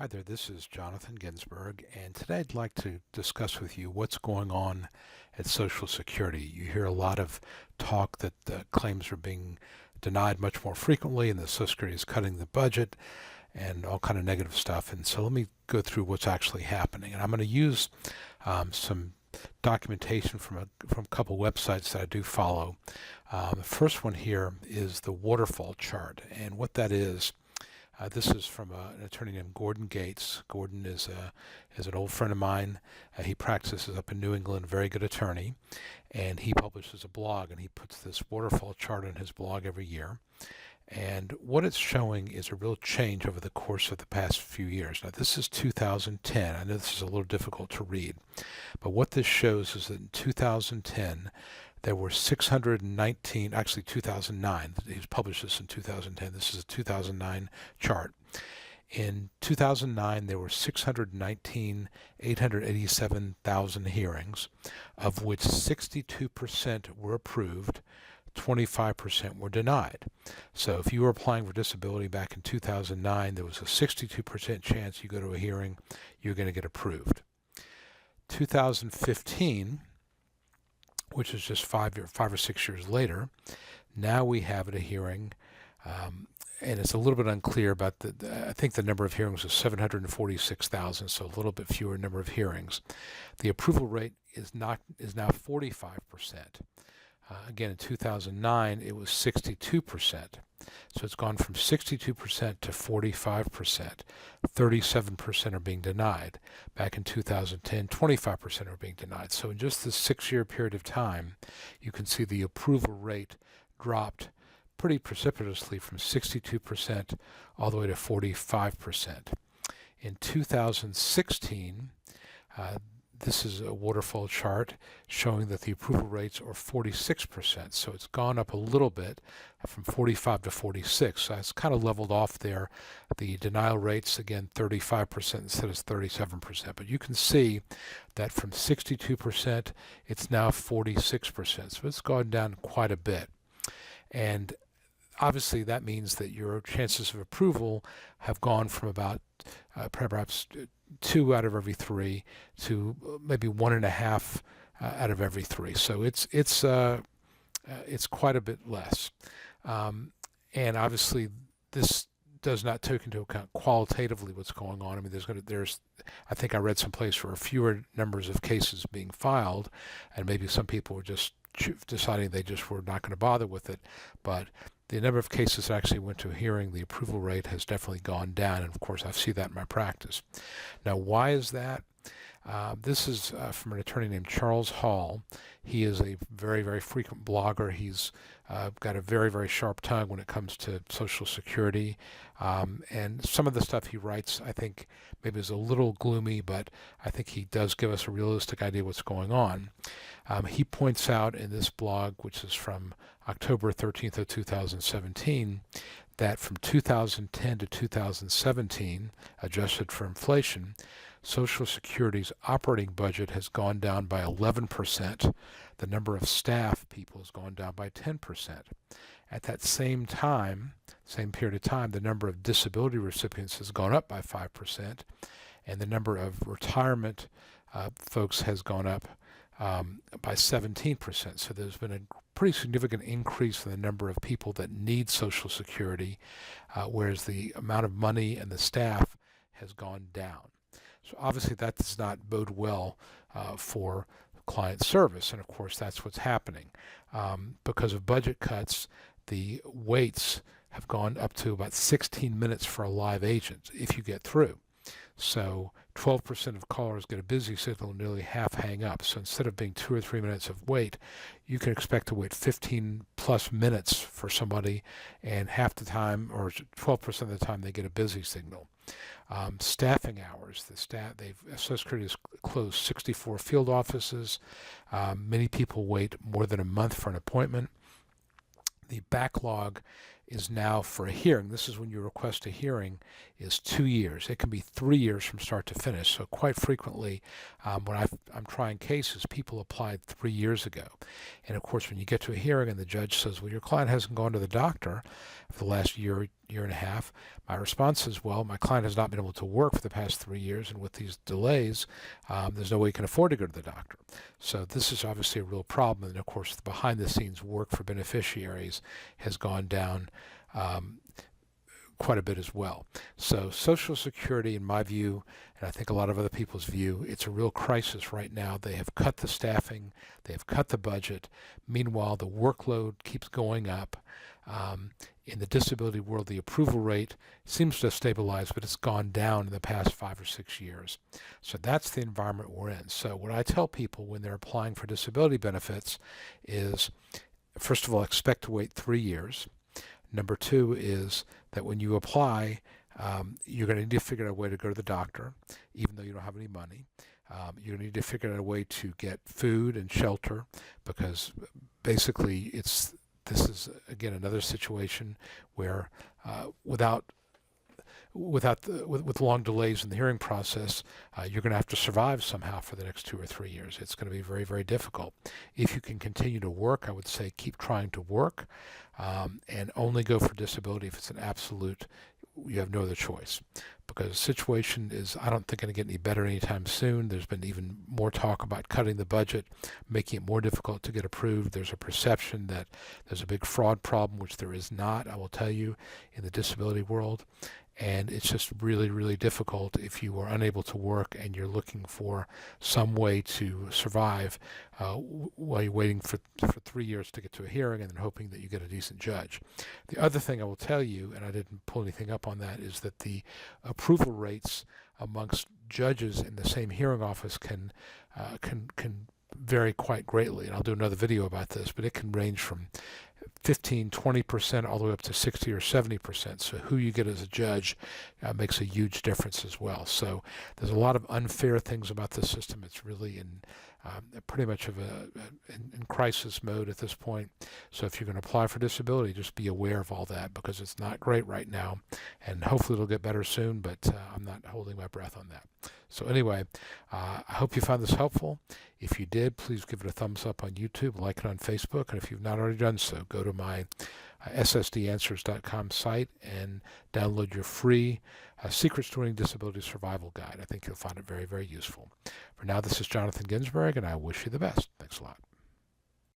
Hi there, this is Jonathan Ginsberg, and today I'd like to discuss with you what's going on at Social Security. You hear a lot of talk that claims are being denied much more frequently and that Social Security is cutting the budget and all kind of negative stuff. And so let me go through what's actually happening. And I'm going to use some documentation from a couple websites that I do follow. The first one here is the Waterfall Chart, and what that is, this is from an attorney named Gordon Gates. Gordon is an old friend of mine. He practices up in New England, very good attorney, and he publishes a blog, and he puts this waterfall chart on his blog every year. And what it's showing is a real change over the course of the past few years. Now, this is 2010. I know this is a little difficult to read, but what this shows is that in 2010, there were 619, actually 2009, he published this in 2010, this is a 2009 chart. In 2009, there were 887,000 hearings, of which 62% were approved, 25% were denied. So if you were applying for disability back in 2009, there was a 62% chance you go to a hearing, you're going to get approved. 2015, which is just 5 or 6 years later, now we have at a hearing, and it's a little bit unclear about I think the number of hearings was 746,000, so a little bit fewer number of hearings. The approval rate is now 45%. Again, in 2009, it was 62%. So it's gone from 62% to 45%. 37% are being denied. Back in 2010, 25% are being denied. So in just this 6-year period of time, you can see the approval rate dropped pretty precipitously from 62% all the way to 45%. In 2016, this is a waterfall chart showing that the approval rates are 46%. So it's gone up a little bit from 45 to 46. So it's kind of leveled off there. The denial rates, again, 35% instead of 37%. But you can see that from 62%, it's now 46%. So it's gone down quite a bit. And obviously, that means that your chances of approval have gone from about perhaps 2 out of every 3 to maybe 1.5 out of every 3. So it's quite a bit less. And obviously, this does not take into account qualitatively what's going on. I mean, I think I read someplace where fewer numbers of cases being filed, and maybe some people were just deciding they just were not going to bother with it. But the number of cases that actually went to a hearing, the approval rate has definitely gone down, and of course I see that in my practice. Now, why is that? This is from an attorney named Charles Hall. He is a very, very frequent blogger. He's got a very, very sharp tongue when it comes to Social Security. And some of the stuff he writes, I think, maybe is a little gloomy, but I think he does give us a realistic idea of what's going on. He points out in this blog, which is from October 13th of 2017, that from 2010 to 2017, adjusted for inflation, Social Security's operating budget has gone down by 11%. The number of staff people has gone down by 10%. At that same time, same period of time, the number of disability recipients has gone up by 5%, and the number of retirement folks has gone up by 17%. So there's been a pretty significant increase in the number of people that need Social Security, whereas the amount of money and the staff has gone down. So obviously that does not bode well for client service, and of course that's what's happening. Because of budget cuts, the waits have gone up to about 16 minutes for a live agent if you get through. So 12% of callers get a busy signal, nearly half hang up. So instead of being 2 or 3 minutes of wait, you can expect to wait 15 plus minutes for somebody, and half the time, or 12% of the time, they get a busy signal. Staffing hours, Social Security has closed 64 field offices. Many people wait more than a month for an appointment. The backlog is now for a hearing. This is when you request a hearing, is 2 years. It can be 3 years from start to finish. So quite frequently, when I'm trying cases, people applied 3 years ago. And of course, when you get to a hearing and the judge says, well, your client hasn't gone to the doctor for the last year year and a half. My response is, well, my client has not been able to work for the past 3 years, and with these delays, there's no way he can afford to go to the doctor. So this is obviously a real problem, and of course the behind-the-scenes work for beneficiaries has gone down quite a bit as well. So Social Security, in my view, and I think a lot of other people's view, it's a real crisis right now. They have cut the staffing, they have cut the budget. Meanwhile, the workload keeps going up. In the disability world, the approval rate seems to have stabilized, but it's gone down in the past 5 or 6 years. So that's the environment we're in. So what I tell people when they're applying for disability benefits is, first of all, expect to wait 3 years. Number two is that when you apply, you're going to need to figure out a way to go to the doctor, even though you don't have any money. You're going to need to figure out a way to get food and shelter, because basically this is, again, another situation where with long delays in the hearing process, you're going to have to survive somehow for the next 2 or 3 years. It's going to be very, very difficult. If you can continue to work, I would say keep trying to work, and only go for disability if it's an absolute, you have no other choice. Because the situation is, I don't think, going to get any better anytime soon. There's been even more talk about cutting the budget, making it more difficult to get approved. There's a perception that there's a big fraud problem, which there is not, I will tell you, in the disability world. And it's just really, really difficult if you are unable to work and you're looking for some way to survive while you're waiting for 3 years to get to a hearing and then hoping that you get a decent judge. The other thing I will tell you, and I didn't pull anything up on that, is that the approval rates amongst judges in the same hearing office can vary quite greatly. And I'll do another video about this, but it can range from 15-20% all the way up to 60 or 70%. So who you get as a judge makes a huge difference as well. So there's a lot of unfair things about this system. It's really in pretty much of in crisis mode at this point. So if you're going to apply for disability, just be aware of all that, because it's not great right now, and hopefully it'll get better soon, but I'm not holding my breath on that. So anyway, I hope you found this helpful. If you did, please give it a thumbs up on YouTube, like it on Facebook, and if you've not already done so, go to my ssdanswers.com site and download your free Secrets to Winning Disability Survival Guide. I think you'll find it very, very useful. For now, this is Jonathan Ginsberg, and I wish you the best. Thanks a lot.